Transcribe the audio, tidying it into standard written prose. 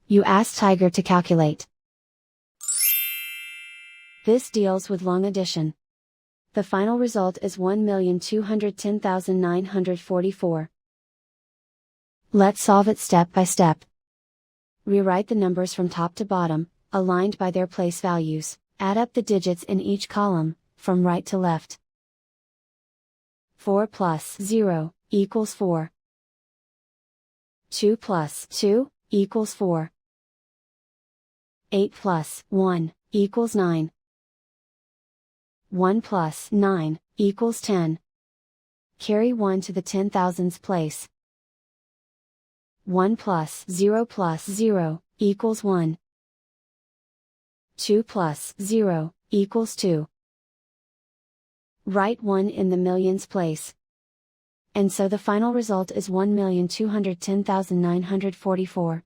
You ask Tiger to calculate. This deals with long addition. The final result is 1,210,944. Let's solve it step by step. Rewrite the numbers from top to bottom, aligned by their place values. Add up the digits in each column, from right to left. 4 plus 0 equals 4. 2 plus 2 equals 4. 8 plus 1 equals 9. 1 plus 9 equals 10. Carry 1 to the 10,000ths place. 1 plus 0 equals 1. 2 plus 0 equals 2. Write 1 in the millions place. And so the final result is 1,210,944.